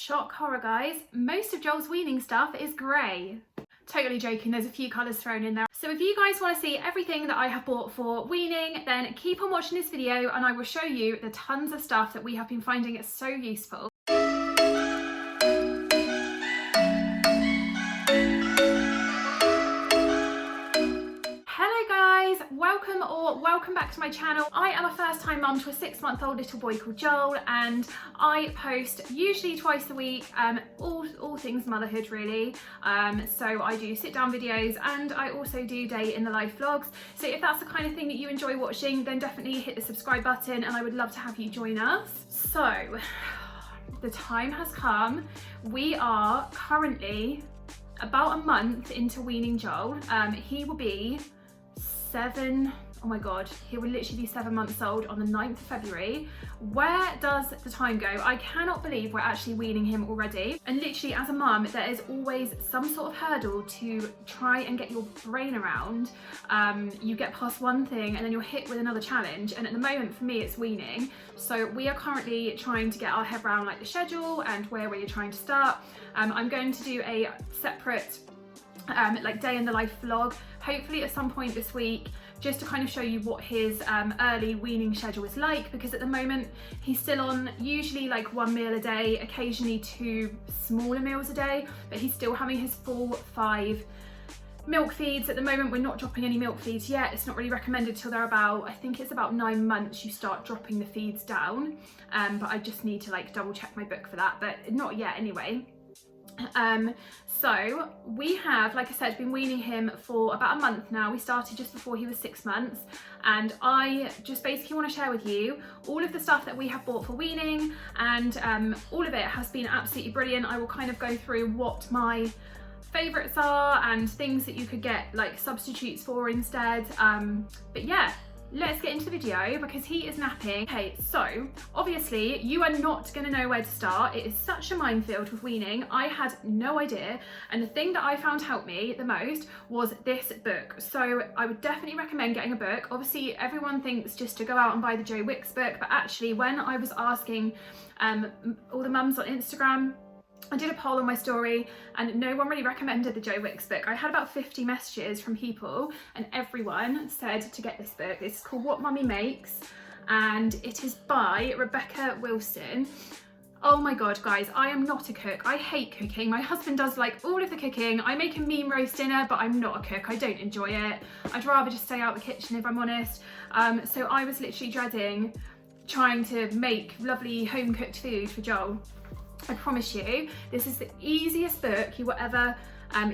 Shock horror, guys, most of Joel's weaning stuff is grey. Totally joking, there's a few colours thrown in there. So if you guys want to see everything that I have bought for weaning, then keep on watching this video and I will show you the tons of stuff that we have been finding it so useful. Welcome back to my channel. I am a first-time mum to a 6-month-old little boy called Joel, and I post usually twice a week, all things motherhood really. So I do sit-down videos and I also do day in the life vlogs. So if that's the kind of thing that you enjoy watching, then definitely hit the subscribe button and I would love to have you join us. So the time has come. We are currently about a month into weaning Joel. He will be 7, oh my god, he will literally be 7 months old on the 9th of February. Where does the time go? I cannot believe we're actually weaning him already. And literally as a mum, there is always some sort of hurdle to try and get your brain around. You get past one thing and then you're hit with another challenge. And at the moment for me, it's weaning. So we are currently trying to get our head around like the schedule and where we're trying to start. I'm going to do a separate like day in the life vlog, hopefully at some point this week, just to kind of show you what his early weaning schedule is like, because at the moment he's still on usually like 1 meal a day, occasionally 2 smaller meals a day, but he's still having his full 5 milk feeds. At the moment we're not dropping any milk feeds yet. It's not really recommended till they're about, I think it's about 9 months you start dropping the feeds down, but I just need to like double check my book for that, but not yet anyway. So we have, like I said, been weaning him for about a month now. We started just before he was 6 months, and I just basically want to share with you all of the stuff that we have bought for weaning, and all of it has been absolutely brilliant. I will kind of go through what my favourites are and things that you could get like substitutes for instead, but yeah. Let's get into the video because he is napping. Okay, so obviously you are not going to know where to start. It is such a minefield with weaning. I had no idea, and the thing that I found helped me the most was this book. So I would definitely recommend getting a book. Obviously everyone thinks just to go out and buy the Joe Wicks book, but actually when I was asking all the mums on Instagram, I did a poll on my story and no one really recommended the Joe Wicks book. I had about 50 messages from people and everyone said to get this book. It's called What Mummy Makes and it is by Rebecca Wilson. Oh my god, guys, I am not a cook. I hate cooking. My husband does like all of the cooking. I make a mean roast dinner, but I'm not a cook. I don't enjoy it. I'd rather just stay out the kitchen if I'm honest. So I was literally dreading trying to make lovely home cooked food for Joel. I promise you, this is the easiest book you will ever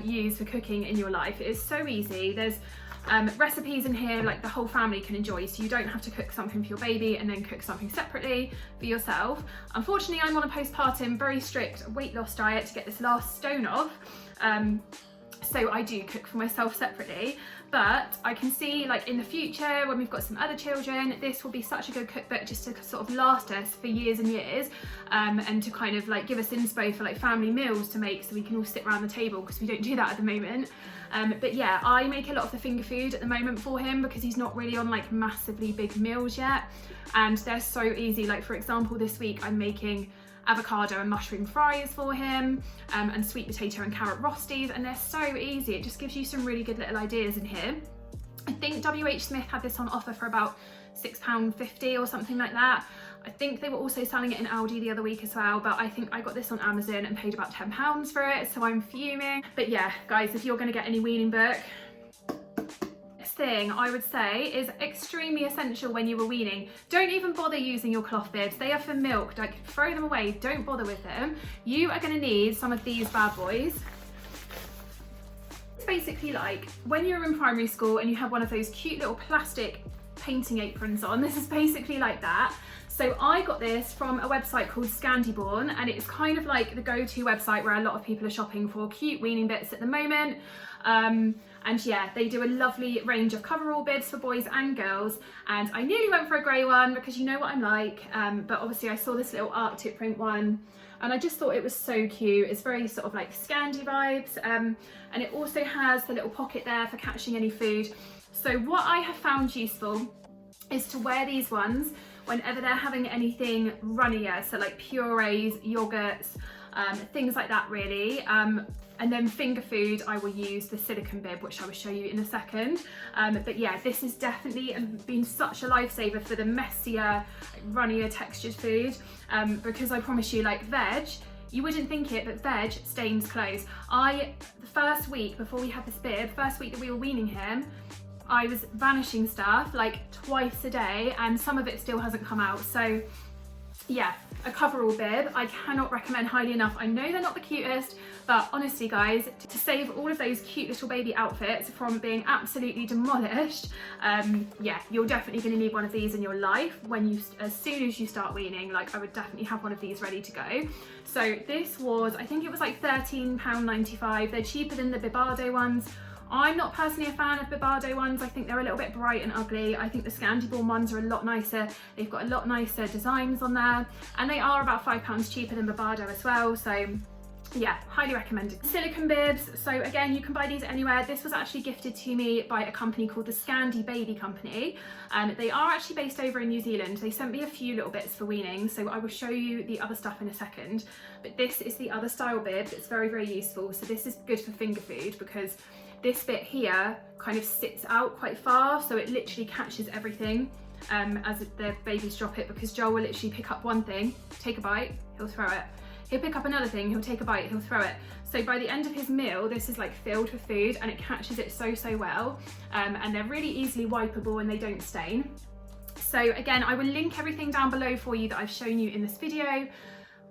use for cooking in your life. It is so easy. There's recipes in here like the whole family can enjoy, so you don't have to cook something for your baby and then cook something separately for yourself. Unfortunately, I'm on a postpartum, very strict weight loss diet to get this last stone off. So I do cook for myself separately, but I can see like in the future when we've got some other children, this will be such a good cookbook just to sort of last us for years and years, and to kind of like give us inspo for like family meals to make so we can all sit around the table, because we don't do that at the moment. But yeah, I make a lot of the finger food at the moment for him because he's not really on like massively big meals yet, and they're so easy. Like for example, this week I'm making avocado and mushroom fries for him, and sweet potato and carrot rosties, and they're so easy. It just gives you some really good little ideas in here. I think WH Smith had this on offer for about £6.50 or something like that. I think they were also selling it in Aldi the other week as well, but I think I got this on Amazon and paid about £10 for it, so I'm fuming. But yeah, guys, if you're going to get any weaning book, thing I would say is extremely essential when you were weaning. Don't even bother using your cloth bibs. They are for milk. Like, throw them away. Don't bother with them. You are going to need some of these bad boys. It's basically like when you're in primary school and you have one of those cute little plastic painting aprons on. This is basically like that. So I got this from a website called Scandiborn, and it's kind of like the go-to website where a lot of people are shopping for cute weaning bits at the moment. And yeah, they do a lovely range of coverall bibs for boys and girls, and I nearly went for a grey one because you know what I'm like, but obviously I saw this little Arctic print one and I just thought it was so cute. It's very sort of like Scandi vibes, and it also has the little pocket there for catching any food. So what I have found useful is to wear these ones whenever they're having anything runnier, so like purees, yogurts, things like that really. And then finger food, I will use the silicone bib, which I will show you in a second. But yeah, this has definitely been such a lifesaver for the messier, runnier textured food, because I promise you, like veg, you wouldn't think it, but veg stains clothes. The first week before we had this bib, first week that we were weaning him, I was vanishing stuff like twice a day, and some of it still hasn't come out. So yeah, a Coverall bib, I cannot recommend highly enough. I know they're not the cutest, but honestly guys, to save all of those cute little baby outfits from being absolutely demolished, yeah, you're definitely going to need one of these in your life as soon as you start weaning. Like, I would definitely have one of these ready to go. So this was, I think it was like £13.95. They're cheaper than the Bibbardo ones. I'm not personally a fan of Bibbardo ones. I think they're a little bit bright and ugly. I think the Scandi-born ones are a lot nicer. They've got a lot nicer designs on there, and they are about £5 cheaper than Bibbardo as well. So yeah, highly recommended. Silicone bibs, so again, you can buy these anywhere. This was actually gifted to me by a company called the Scandi Baby Company. They are actually based over in New Zealand. They sent me a few little bits for weaning, so I will show you the other stuff in a second. But this is the other style bib. It's very, very useful. So this is good for finger food because this bit here kind of sits out quite far, so it literally catches everything as the babies drop it, because Joel will literally pick up one thing, take a bite, he'll throw it. He'll pick up another thing, he'll take a bite, he'll throw it. So by the end of his meal, this is like filled with food, and it catches it so well. And they're really easily wipeable and they don't stain. So again, I will link everything down below for you that I've shown you in this video.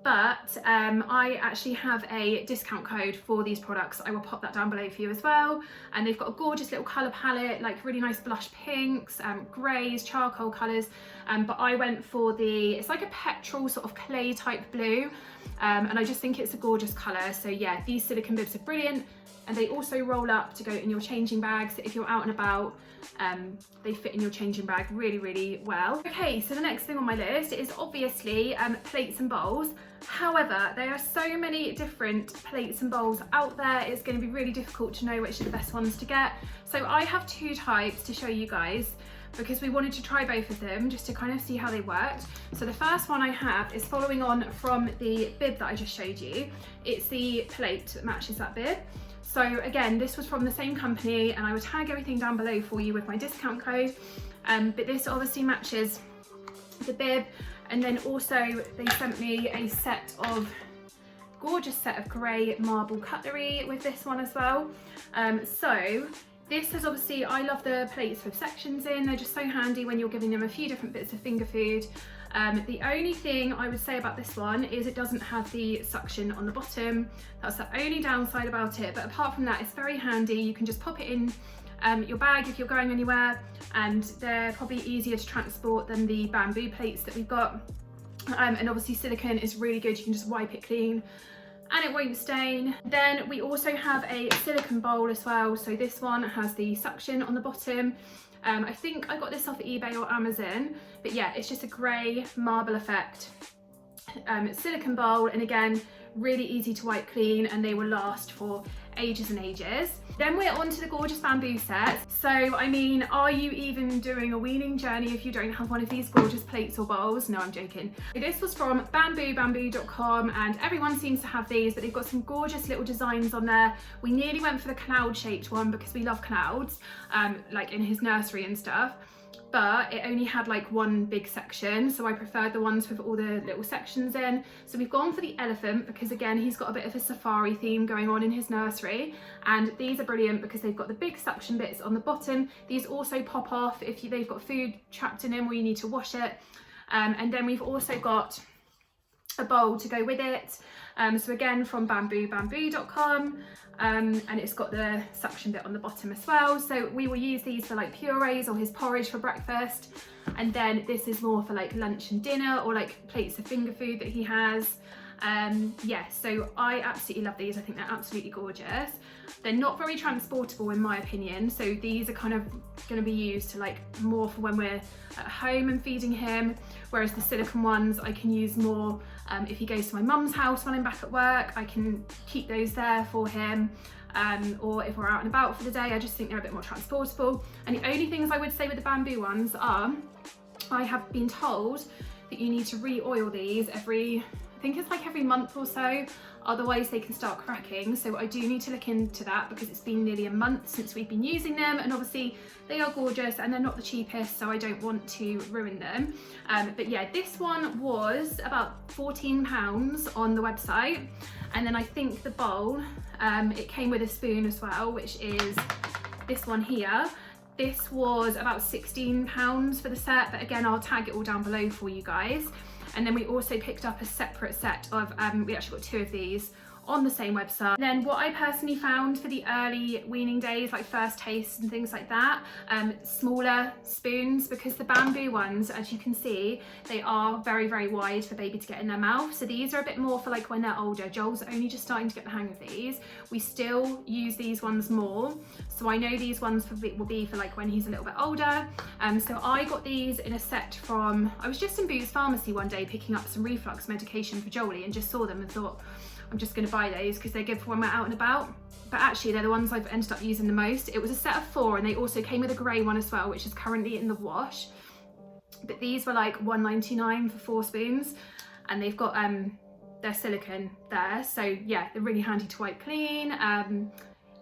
But I actually have a discount code for these products. I will pop that down below for you as well. And they've got a gorgeous little colour palette, like really nice blush pinks, greys, charcoal colours. But I went for it's like a petrol sort of clay type blue. And I just think it's a gorgeous colour. So yeah, these silicone bibs are brilliant. And they also roll up to go in your changing bag. So if you're out and about, they fit in your changing bag really, really well. Okay, so the next thing on my list is obviously plates and bowls. However, there are so many different plates and bowls out there, it's going to be really difficult to know which are the best ones to get. So I have two types to show you guys, because we wanted to try both of them just to kind of see how they worked. So the first one I have is following on from the bib that I just showed you. It's the plate that matches that bib. So again, this was from the same company, and I will tag everything down below for you with my discount code. But this obviously matches the bib. And then also they sent me a gorgeous set of grey marble cutlery with this one as well. So this is obviously, I love the plates with sections in. They're just so handy when you're giving them a few different bits of finger food. The only thing I would say about this one is it doesn't have the suction on the bottom. That's the only downside about it. But apart from that, it's very handy. You can just pop it in your bag if you're going anywhere, and they're probably easier to transport than the bamboo plates that we've got. And obviously silicone is really good. You can just wipe it clean and it won't stain. Then we also have a silicone bowl as well. So this one has the suction on the bottom. I think I got this off eBay or Amazon, but yeah, it's just a grey marble effect silicone bowl, and again, really easy to wipe clean, and they will last for ages and ages. Then we're on to the gorgeous bamboo set. So I mean, are you even doing a weaning journey if you don't have one of these gorgeous plates or bowls? No, I'm joking. This was from bamboo.com, and everyone seems to have these, but they've got some gorgeous little designs on there. We nearly went for the cloud shaped one because we love clouds, like in his nursery and stuff. But it only had like one big section, so I preferred the ones with all the little sections in. So we've gone for the elephant because again, he's got a bit of a safari theme going on in his nursery, and these are brilliant because they've got the big suction bits on the bottom. These also pop off if they've got food trapped in them or you need to wash it. And then we've also got a bowl to go with it. So again, from bamboo.com, and it's got the suction bit on the bottom as well. So we will use these for like purees or his porridge for breakfast. And then this is more for like lunch and dinner, or like plates of finger food that he has. Yeah, so I absolutely love these. I think they're absolutely gorgeous. They're not very transportable in my opinion, so these are kind of going to be used to like more for when we're at home and feeding him, whereas the silicone ones I can use more if he goes to my mum's house when I'm back at work. I can keep those there for him, or if we're out and about for the day. I just think they're a bit more transportable. And the only things I would say with the bamboo ones are, I have been told that you need to re-oil these every, I think it's like every month or so, otherwise they can start cracking. So I do need to look into that because it's been nearly a month since we've been using them, and obviously they are gorgeous and they're not the cheapest, so I don't want to ruin them. But yeah, this one was about £14 on the website, and then I think the bowl, it came with a spoon as well, which is this one here. This was about £16 for the set, but again, I'll tag it all down below for you guys. And then we also picked up a separate set of, we actually got 2 of these on the same website. Then what I personally found for the early weaning days, like first tastes and things like that, smaller spoons, because the bamboo ones, as you can see, they are very, very wide for baby to get in their mouth. So these are a bit more for like when they're older. Joel's only just starting to get the hang of these. We still use these ones more. So I know these ones will be for like when he's a little bit older. So I got these in a set from, I was just in Boots Pharmacy one day picking up some reflux medication for Jolie and just saw them and thought, I'm just going to buy those because they're good for when we're out and about. But actually they're the ones I've ended up using the most. It was a set of 4, and they also came with a grey one as well, which is currently in the wash. But these were like £1.99 for 4 spoons, and they've got their silicone there. So yeah, they're really handy to wipe clean.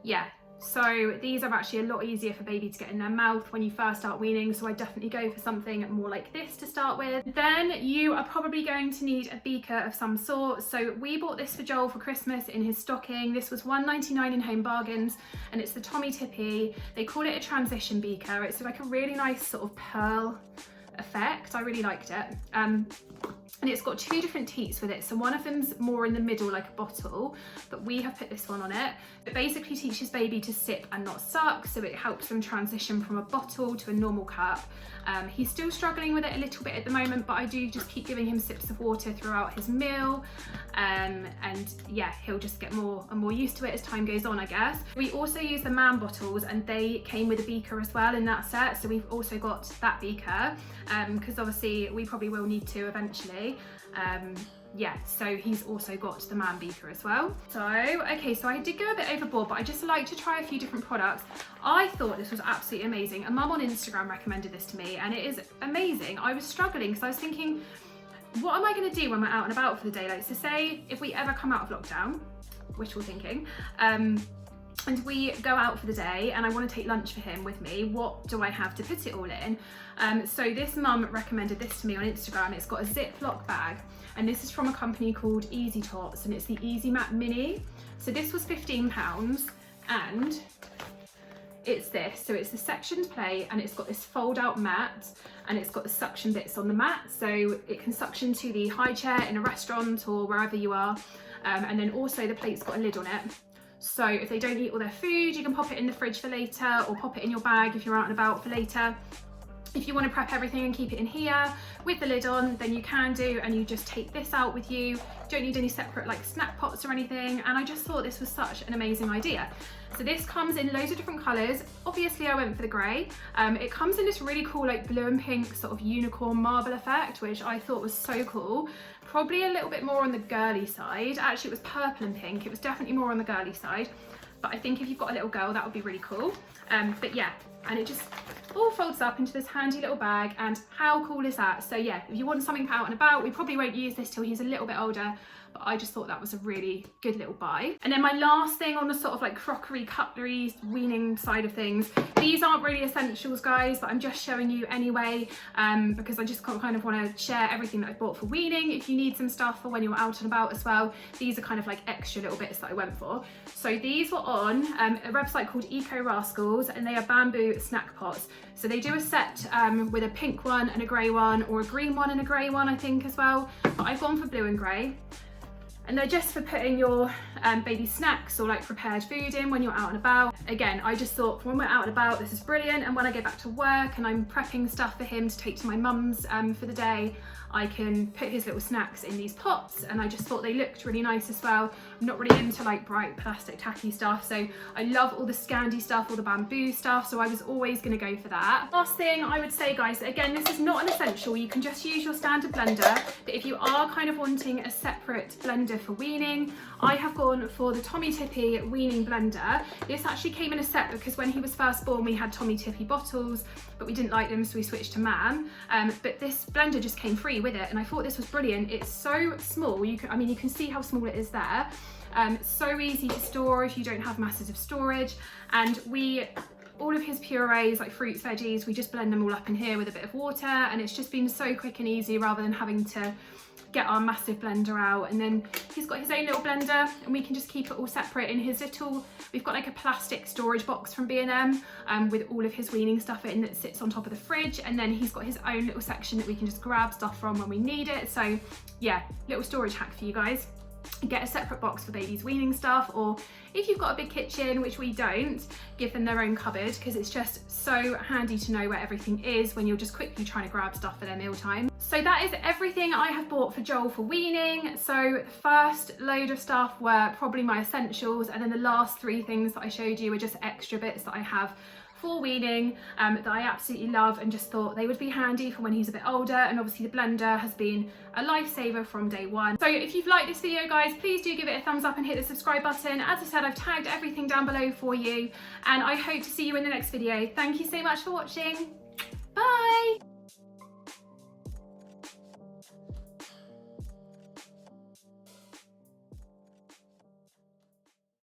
Yeah. So these are actually a lot easier for baby to get in their mouth when you first start weaning, so I definitely go for something more like this to start with. Then you are probably going to need a beaker of some sort. So we bought this for Joel for Christmas in his stocking. This was £1.99 in Home Bargains, and it's the Tommee Tippee. They call it a transition beaker. It's like a really nice sort of pearl effect. I really liked it. And it's got 2 different teats with it. So one of them's more in the middle like a bottle, but we have put this one on it. It basically teaches baby to sip and not suck, so it helps them transition from a bottle to a normal cup. He's still struggling with it a little bit at the moment, but I do just keep giving him sips of water throughout his meal. And yeah, he'll just get more and more used to it as time goes on, I guess. We also use the man bottles, and they came with a beaker as well in that set. So we've also got that beaker, because obviously we probably will need to eventually. Yeah, so he's also got the man beaker as well. So, okay, so I did go a bit overboard, but I just like to try a few different products. I thought this was absolutely amazing. A mum on Instagram recommended this to me, and it is amazing. I was struggling because I was thinking, what am I going to do when we're out and about for the day? Like, so say if we ever come out of lockdown, wishful thinking, and we go out for the day and I want to take lunch for him with me, what do I have to put it all in? So this mum recommended this to me on Instagram. It's got a Ziploc bag, and this is from a company called Easymat, and it's the Easymap Mini. So this was £15, and it's this. So it's the sectioned plate, and it's got this fold out mat, and it's got the suction bits on the mat, so it can suction to the high chair in a restaurant or wherever you are. And then also the plate's got a lid on it. So if they don't eat all their food, you can pop it in the fridge for later, or pop it in your bag if you're out and about for later. If you want to prep everything and keep it in here with the lid on, then you can do, and you just take this out with you. You don't need any separate like snack pots or anything, and I just thought this was such an amazing idea. So this comes in loads of different colours. Obviously I went for the grey. It comes in this really cool like blue and pink sort of unicorn marble effect, which I thought was so cool. Probably a little bit more on the girly side. Actually it was purple and pink. It was definitely more on the girly side, but I think if you've got a little girl, that would be really cool. But yeah, and it just all folds up into this handy little bag, and how cool is that? So yeah, if you want something for out and about, we probably won't use this till he's a little bit older, but I just thought that was a really good little buy. And then my last thing on the sort of like crockery, cutlery, weaning side of things, these aren't really essentials, guys, but I'm just showing you anyway, because I just kind of want to share everything that I bought for weaning. If you need some stuff for when you're out and about as well, these are kind of like extra little bits that I went for. So these were on a website called Eco Rascals, and they are bamboo snack pots. So they do a set with a pink one and a grey one, or a green one and a grey one, I think, as well. But I've gone for blue and grey. And they're just for putting your baby snacks or like prepared food in when you're out and about. Again, I just thought when we're out and about, this is brilliant. And when I go back to work and I'm prepping stuff for him to take to my mum's for the day, I can put his little snacks in these pots, and I just thought they looked really nice as well. I'm not really into like bright plastic tacky stuff, so I love all the Scandi stuff, all the bamboo stuff, so I was always going to go for that. Last thing I would say, guys, again, this is not an essential. You can just use your standard blender, but if you are kind of wanting a separate blender for weaning, I have gone for the Tommee Tippee weaning blender. This actually actually came in a set because when he was first born we had Tommee Tippee bottles, but we didn't like them, so we switched to Mam. But this blender just came free with it, and I thought this was brilliant. It's so small, you can see how small it is there. So easy to store if you don't have masses of storage, and all of his purees, like fruits, veggies, we just blend them all up in here with a bit of water, and it's just been so quick and easy rather than having to get our massive blender out. And then he's got his own little blender, and we can just keep it all separate in his little, we've got like a plastic storage box from B&M with all of his weaning stuff in that sits on top of the fridge, and then he's got his own little section that we can just grab stuff from when we need it. So yeah, little storage hack for you guys. Get a separate box for babies' weaning stuff, or if you've got a big kitchen, which we don't, give them their own cupboard, because it's just so handy to know where everything is when you're just quickly trying to grab stuff for their mealtime. So that is everything I have bought for Joel for weaning. So the first load of stuff were probably my essentials, and then the last 3 things that I showed you were just extra bits that I have for weaning that I absolutely love and just thought they would be handy for when he's a bit older. And obviously the blender has been a lifesaver from day one. So if you've liked this video, guys, please do give it a thumbs up and hit the subscribe button. As I said, I've tagged everything down below for you, and I hope to see you in the next video. Thank you so much for watching. Bye.